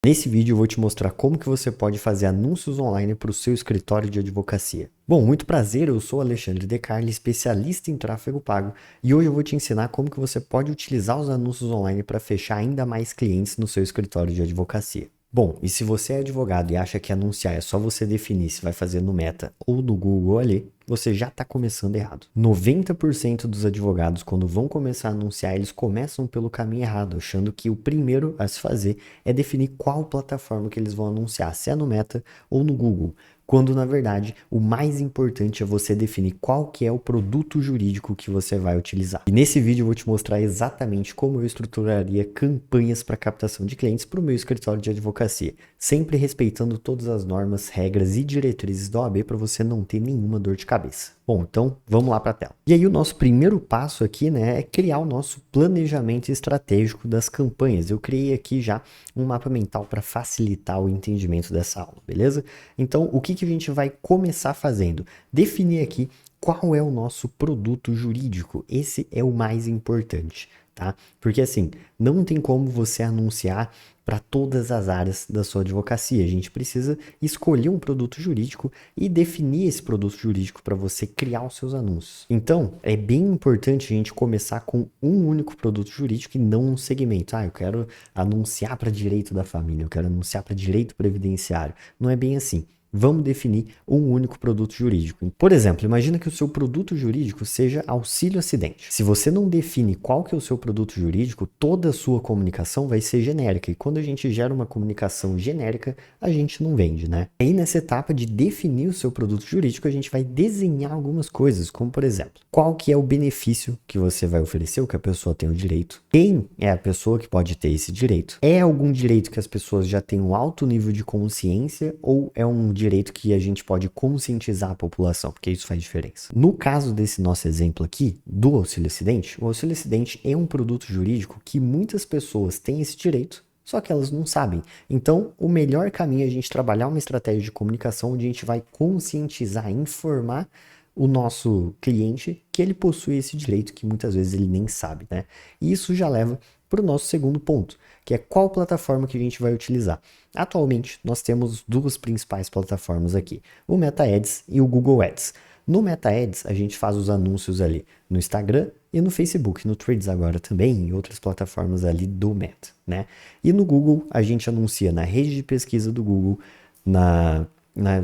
Nesse vídeo eu vou te mostrar como que você pode fazer anúncios online para o seu escritório de advocacia. Bom, muito prazer, eu sou Alexandre De Carli, especialista em tráfego pago, e hoje eu vou te ensinar como que você pode utilizar os anúncios online para fechar ainda mais clientes no seu escritório de advocacia. Bom, e se você é advogado e acha que anunciar é só você definir se vai fazer no Meta ou no Google ali, você já está começando errado. 90% dos advogados, quando vão começar a anunciar, eles começam pelo caminho errado, achando que o primeiro a se fazer é definir qual plataforma que eles vão anunciar, se é no Meta ou no Google. Quando, na verdade, o mais importante é você definir qual que é o produto jurídico que você vai utilizar. E nesse vídeo eu vou te mostrar exatamente como eu estruturaria campanhas para captação de clientes para o meu escritório de advocacia, sempre respeitando todas as normas, regras e diretrizes da OAB para você não ter nenhuma dor de cabeça. Bom, então vamos lá para a tela. E aí o nosso primeiro passo aqui, né, é criar o nosso planejamento estratégico das campanhas. Eu criei aqui já um mapa mental para facilitar o entendimento dessa aula, beleza? Então, o que a gente vai começar fazendo? Definir aqui qual é o nosso produto jurídico. Esse é o mais importante, tá? Porque assim, não tem como você anunciar para todas as áreas da sua advocacia. A gente precisa escolher um produto jurídico e definir esse produto jurídico para você criar os seus anúncios. Então, é bem importante a gente começar com um único produto jurídico e não um segmento. Ah, eu quero anunciar para direito da família, eu quero anunciar para direito previdenciário. Não é bem assim. Vamos definir um único produto jurídico. Por exemplo, imagina que o seu produto jurídico seja auxílio acidente. Se você não define qual que é o seu produto jurídico, toda a sua comunicação vai ser genérica. E quando a gente gera uma comunicação genérica, a gente não vende, né? Aí nessa etapa de definir o seu produto jurídico, a gente vai desenhar algumas coisas, como por exemplo, qual que é o benefício que você vai oferecer, o que a pessoa tem o direito, quem é a pessoa que pode ter esse direito, é algum direito que as pessoas já têm um alto nível de consciência ou é um direito que a gente pode conscientizar a população, porque isso faz diferença. No caso desse nosso exemplo aqui, do auxílio acidente, o auxílio acidente é um produto jurídico que muitas pessoas têm esse direito, só que elas não sabem. Então, o melhor caminho é a gente trabalhar uma estratégia de comunicação onde a gente vai conscientizar, informar o nosso cliente que ele possui esse direito que muitas vezes ele nem sabe, né? E isso já leva para o nosso segundo ponto, que é qual plataforma que a gente vai utilizar. Atualmente, nós temos duas principais plataformas aqui, o Meta Ads e o Google Ads. No Meta Ads, a gente faz os anúncios ali no Instagram e no Facebook, no Threads agora também, e outras plataformas ali do Meta, né? E no Google, a gente anuncia na rede de pesquisa do Google, na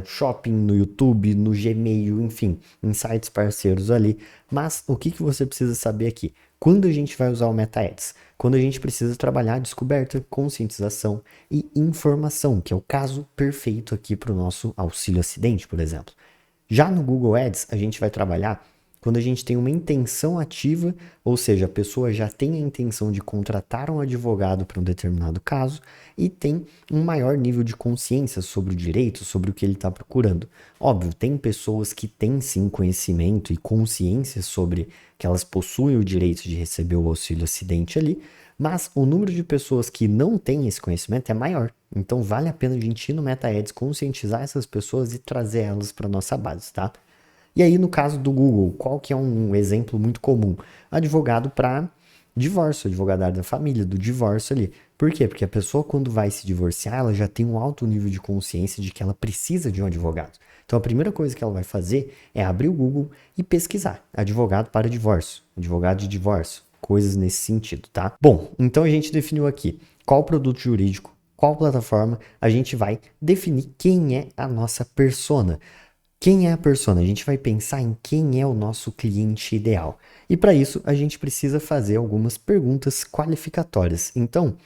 Shopping, no YouTube, no Gmail, enfim, em sites parceiros ali. Mas o que você precisa saber aqui? Quando a gente vai usar o Meta Ads? Quando a gente precisa trabalhar descoberta, conscientização e informação, que é o caso perfeito aqui para o nosso auxílio acidente, por exemplo. Já no Google Ads, a gente vai trabalhar quando a gente tem uma intenção ativa, ou seja, a pessoa já tem a intenção de contratar um advogado para um determinado caso e tem um maior nível de consciência sobre o direito, sobre o que ele está procurando. Óbvio, tem pessoas que têm sim conhecimento e consciência sobre que elas possuem o direito de receber o auxílio acidente ali, mas o número de pessoas que não têm esse conhecimento é maior. Então vale a pena a gente ir no Meta Ads, conscientizar essas pessoas e trazer elas para nossa base, tá? E aí, no caso do Google, qual que é um exemplo muito comum? Advogado para divórcio, advogado da área da família, do divórcio ali. Por quê? Porque a pessoa, quando vai se divorciar, ela já tem um alto nível de consciência de que ela precisa de um advogado. Então, a primeira coisa que ela vai fazer é abrir o Google e pesquisar advogado para divórcio, advogado de divórcio, coisas nesse sentido, tá? Bom, então a gente definiu aqui qual produto jurídico, qual plataforma, a gente vai definir quem é a nossa persona. Quem é a persona? A gente vai pensar em quem é o nosso cliente ideal. E para isso, a gente precisa fazer algumas perguntas qualificatórias. Então,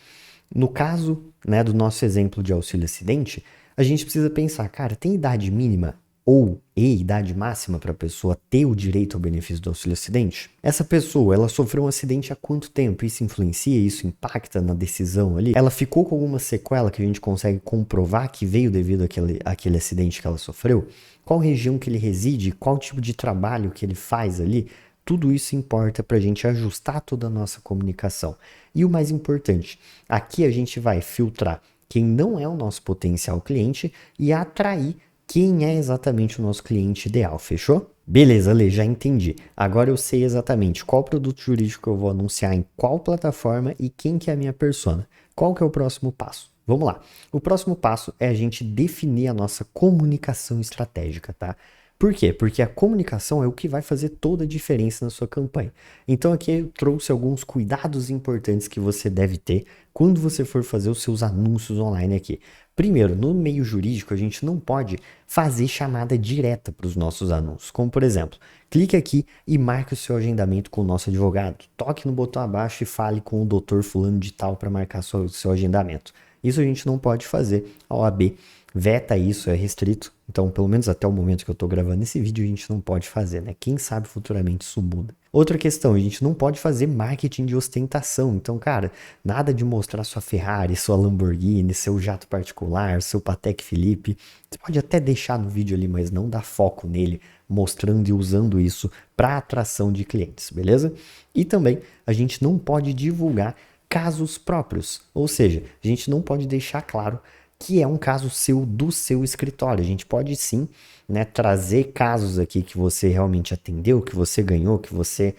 no caso, né, do nosso exemplo de auxílio acidente, a gente precisa pensar, cara, tem idade mínima ou idade máxima para a pessoa ter o direito ao benefício do auxílio acidente? Essa pessoa, ela sofreu um acidente há quanto tempo? Isso influencia, isso impacta na decisão ali? Ela ficou com alguma sequela que a gente consegue comprovar que veio devido àquele acidente que ela sofreu? Qual região que ele reside? Qual tipo de trabalho que ele faz ali? Tudo isso importa para a gente ajustar toda a nossa comunicação. E o mais importante, aqui a gente vai filtrar quem não é o nosso potencial cliente e atrair quem é exatamente o nosso cliente ideal, fechou? Beleza, Lê, já entendi. Agora eu sei exatamente qual produto jurídico eu vou anunciar em qual plataforma e quem que é a minha persona. Qual que é o próximo passo? Vamos lá. O próximo passo é a gente definir a nossa comunicação estratégica, tá? Por quê? Porque a comunicação é o que vai fazer toda a diferença na sua campanha. Então aqui eu trouxe alguns cuidados importantes que você deve ter quando você for fazer os seus anúncios online aqui. Primeiro, no meio jurídico, a gente não pode fazer chamada direta para os nossos anúncios. Como, por exemplo, clique aqui e marque o seu agendamento com o nosso advogado. Toque no botão abaixo e fale com o doutor fulano de tal para marcar seu agendamento. Isso a gente não pode fazer. A OAB veta isso, é restrito. Então, pelo menos até o momento que eu estou gravando esse vídeo, a gente não pode fazer, né? Quem sabe futuramente isso muda. Outra questão, a gente não pode fazer marketing de ostentação. Então, cara, nada de mostrar sua Ferrari, sua Lamborghini, seu jato particular, seu Patek Philippe. Você pode até deixar no vídeo ali, mas não dar foco nele, mostrando e usando isso para atração de clientes, beleza? E também, a gente não pode divulgar casos próprios. Ou seja, a gente não pode deixar claro que é um caso seu do seu escritório. A gente pode sim, né, trazer casos aqui que você realmente atendeu, que você ganhou, que você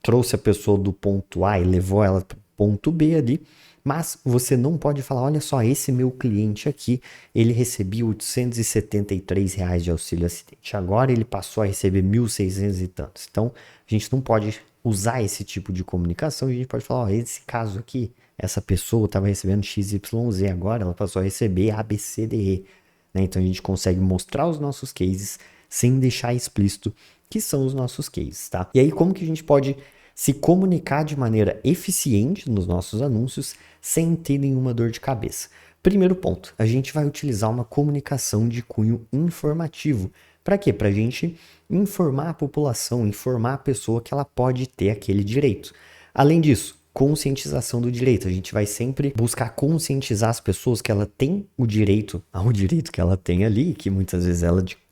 trouxe a pessoa do ponto A e levou ela para o ponto B ali, mas você não pode falar, olha só, esse meu cliente aqui, ele recebia R$ 873 de auxílio acidente, agora ele passou a receber 1.600 e tantos. Então, a gente não pode usar esse tipo de comunicação, a gente pode falar, ó, esse caso aqui, essa pessoa estava recebendo XYZ, agora ela passou a receber ABCDE. Né? Então a gente consegue mostrar os nossos cases sem deixar explícito que são os nossos cases, tá? E aí como que a gente pode se comunicar de maneira eficiente nos nossos anúncios sem ter nenhuma dor de cabeça? Primeiro ponto, a gente vai utilizar uma comunicação de cunho informativo. Para quê? Para a gente informar a população, informar a pessoa que ela pode ter aquele direito. Além disso, conscientização do direito. A gente vai sempre buscar conscientizar as pessoas que ela tem o direito ao direito que ela tem ali, que muitas vezes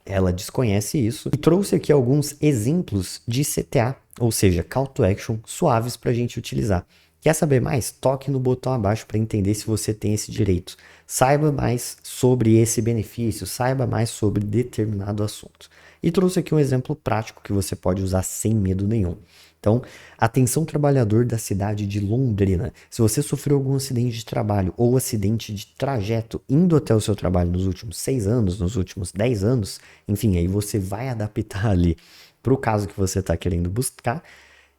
ela desconhece isso. E trouxe aqui alguns exemplos de CTA, ou seja, Call to Action suaves para a gente utilizar. Quer saber mais? Toque no botão abaixo para entender se você tem esse direito. Saiba mais sobre esse benefício, saiba mais sobre determinado assunto. E trouxe aqui um exemplo prático que você pode usar sem medo nenhum. Então, atenção trabalhador da cidade de Londrina. Se você sofreu algum acidente de trabalho ou acidente de trajeto indo até o seu trabalho nos últimos 6 anos, nos últimos 10 anos, enfim, aí você vai adaptar ali para o caso que você está querendo buscar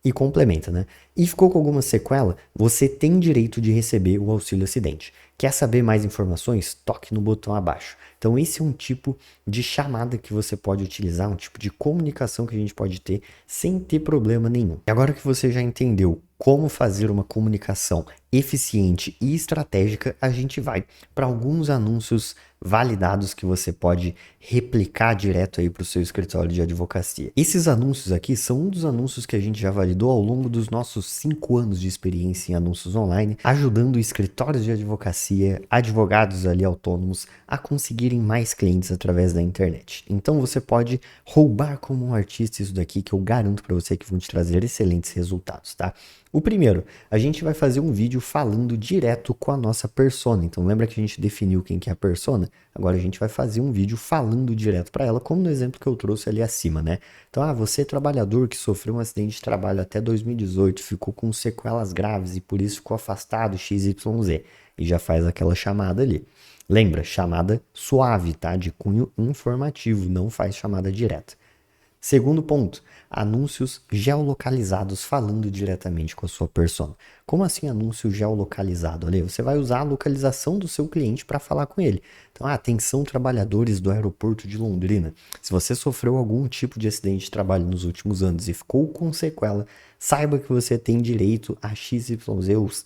e complementa, né? E ficou com alguma sequela? Você tem direito de receber o auxílio acidente. Quer saber mais informações? Toque no botão abaixo. Então esse é um tipo de chamada que você pode utilizar, um tipo de comunicação que a gente pode ter sem ter problema nenhum. E agora que você já entendeu como fazer uma comunicação eficiente e estratégica, a gente vai para alguns anúncios validados que você pode replicar direto aí para o seu escritório de advocacia. Esses anúncios aqui são um dos anúncios que a gente já validou ao longo dos nossos 5 anos de experiência em anúncios online, ajudando escritórios de advocacia, advogados ali autônomos a conseguirem mais clientes através da internet. Então você pode roubar como um artista isso daqui que eu garanto para você que vão te trazer excelentes resultados, tá? O primeiro, a gente vai fazer um vídeo falando direto com a nossa persona. Então lembra que a gente definiu quem que é a persona? Agora a gente vai fazer um vídeo falando direto para ela, como no exemplo que eu trouxe ali acima, né? Então, você é trabalhador que sofreu um acidente de trabalho até 2018, ficou com sequelas graves e por isso ficou afastado XYZ. E já faz aquela chamada ali. Lembra, chamada suave, tá? De cunho informativo, não faz chamada direta. Segundo ponto, anúncios geolocalizados falando diretamente com a sua persona. Como assim anúncio geolocalizado? Ali, você vai usar a localização do seu cliente para falar com ele. Então, atenção trabalhadores do aeroporto de Londrina. Se você sofreu algum tipo de acidente de trabalho nos últimos anos e ficou com sequela, saiba que você tem direito a XYZ,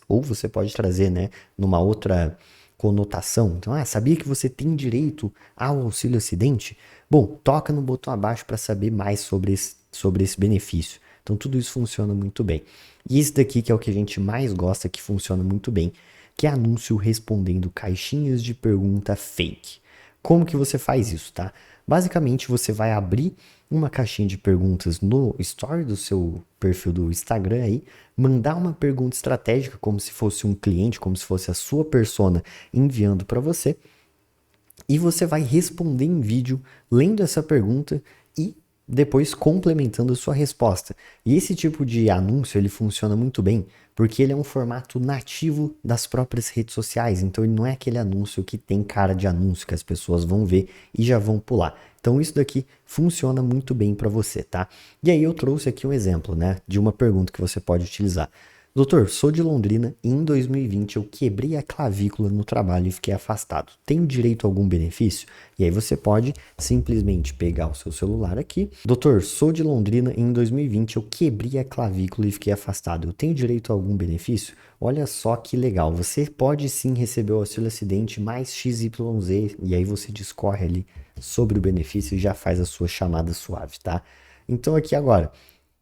ou você pode trazer, né, numa outra conotação. Então, sabia que você tem direito ao auxílio acidente? Bom, toca no botão abaixo para saber mais sobre esse benefício. Então, tudo isso funciona muito bem. E esse daqui que é o que a gente mais gosta, que funciona muito bem, que é anúncio respondendo caixinhas de pergunta fake. Como que você faz isso, tá? Basicamente, você vai abrir uma caixinha de perguntas no story do seu perfil do Instagram aí, mandar uma pergunta estratégica como se fosse um cliente, como se fosse a sua persona enviando para você, e você vai responder em vídeo lendo essa pergunta e depois complementando a sua resposta. E esse tipo de anúncio ele funciona muito bem porque ele é um formato nativo das próprias redes sociais, então ele não é aquele anúncio que tem cara de anúncio que as pessoas vão ver e já vão pular. Então isso daqui funciona muito bem para você, tá? E aí eu trouxe aqui um exemplo, né, de uma pergunta que você pode utilizar. Doutor, sou de Londrina e em 2020 eu quebrei a clavícula no trabalho e fiquei afastado. Tenho direito a algum benefício? E aí você pode simplesmente pegar o seu celular aqui. Doutor, sou de Londrina e em 2020 eu quebrei a clavícula e fiquei afastado. Eu tenho direito a algum benefício? Olha só que legal. Você pode sim receber o auxílio acidente mais XYZ e aí você discorre ali sobre o benefício e já faz a sua chamada suave, tá? Então aqui agora,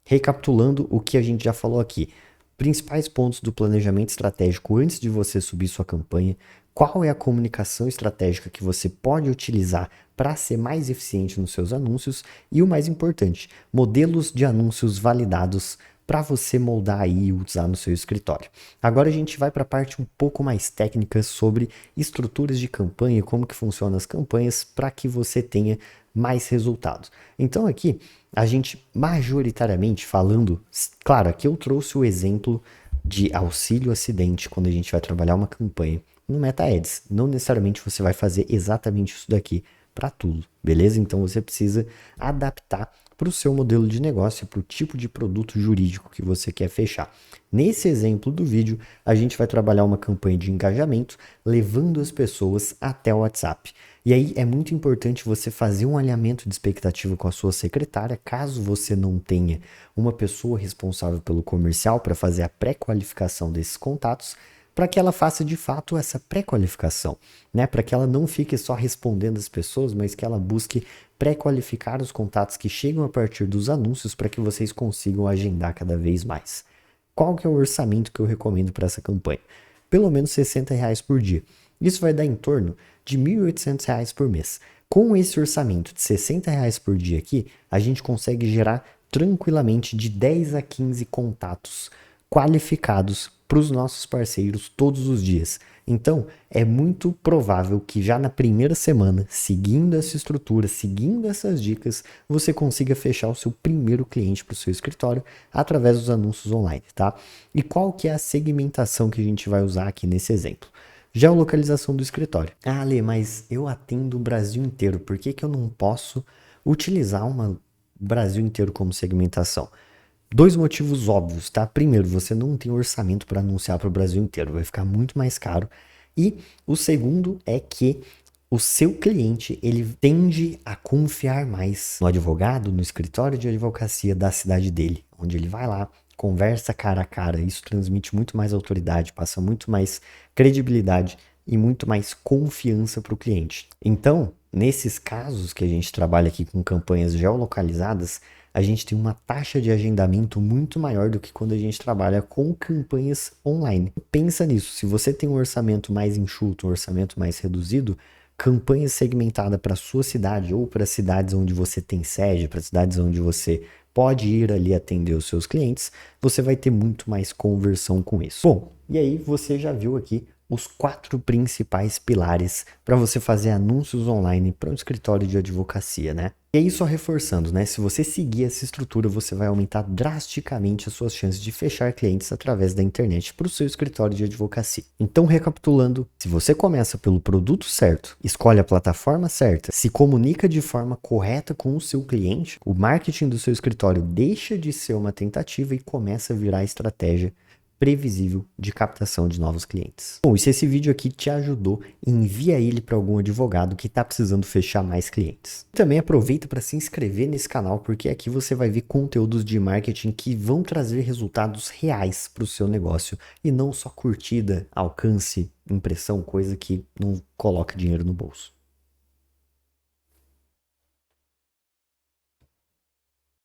recapitulando o que a gente já falou aqui. Principais pontos do planejamento estratégico antes de você subir sua campanha, qual é a comunicação estratégica que você pode utilizar para ser mais eficiente nos seus anúncios e o mais importante, modelos de anúncios validados para você moldar aí e usar no seu escritório. Agora a gente vai para a parte um pouco mais técnica sobre estruturas de campanha e como que funcionam as campanhas para que você tenha mais resultados. Então aqui a gente majoritariamente falando, claro, aqui eu trouxe o exemplo de auxílio acidente quando a gente vai trabalhar uma campanha no Meta Ads. Não necessariamente você vai fazer exatamente isso daqui para tudo, beleza? Então você precisa adaptar para o seu modelo de negócio, para o tipo de produto jurídico que você quer fechar. Nesse exemplo do vídeo, a gente vai trabalhar uma campanha de engajamento, levando as pessoas até o WhatsApp. E aí é muito importante você fazer um alinhamento de expectativa com a sua secretária, caso você não tenha uma pessoa responsável pelo comercial para fazer a pré-qualificação desses contatos, para que ela faça de fato essa pré-qualificação, né? Para que ela não fique só respondendo as pessoas, mas que ela busque pré-qualificar os contatos que chegam a partir dos anúncios para que vocês consigam agendar cada vez mais. Qual que é o orçamento que eu recomendo para essa campanha? Pelo menos R$60 por dia. Isso vai dar em torno de R$1.800 por mês. Com esse orçamento de R$60 por dia aqui, a gente consegue gerar tranquilamente de 10 a 15 contatos qualificados para os nossos parceiros todos os dias. Então, é muito provável que já na primeira semana, seguindo essa estrutura, seguindo essas dicas, você consiga fechar o seu primeiro cliente para o seu escritório através dos anúncios online, tá? E qual que é a segmentação que a gente vai usar aqui nesse exemplo? Geolocalização do escritório. Ah, Ale, mas eu atendo o Brasil inteiro, por que que eu não posso utilizar o Brasil inteiro como segmentação? Dois motivos óbvios, tá? Primeiro, você não tem orçamento para anunciar para o Brasil inteiro, vai ficar muito mais caro. E o segundo é que o seu cliente, ele tende a confiar mais no advogado, no escritório de advocacia da cidade dele, onde ele vai lá, conversa cara a cara, isso transmite muito mais autoridade, passa muito mais credibilidade e muito mais confiança para o cliente. Então, nesses casos que a gente trabalha aqui com campanhas geolocalizadas, a gente tem uma taxa de agendamento muito maior do que quando a gente trabalha com campanhas online. Pensa nisso, se você tem um orçamento mais enxuto, um orçamento mais reduzido, campanha segmentada para a sua cidade ou para cidades onde você tem sede, para cidades onde você pode ir ali atender os seus clientes, você vai ter muito mais conversão com isso. Bom, e aí você já viu aqui os 4 principais pilares para você fazer anúncios online para um escritório de advocacia, né? E aí só reforçando, né? Se você seguir essa estrutura, você vai aumentar drasticamente as suas chances de fechar clientes através da internet para o seu escritório de advocacia. Então, recapitulando, se você começa pelo produto certo, escolhe a plataforma certa, se comunica de forma correta com o seu cliente, o marketing do seu escritório deixa de ser uma tentativa e começa a virar estratégia previsível de captação de novos clientes. Bom, e se esse vídeo aqui te ajudou, envia ele para algum advogado que está precisando fechar mais clientes. Também aproveita para se inscrever nesse canal, porque aqui você vai ver conteúdos de marketing que vão trazer resultados reais para o seu negócio e não só curtida, alcance, impressão, coisa que não coloca dinheiro no bolso.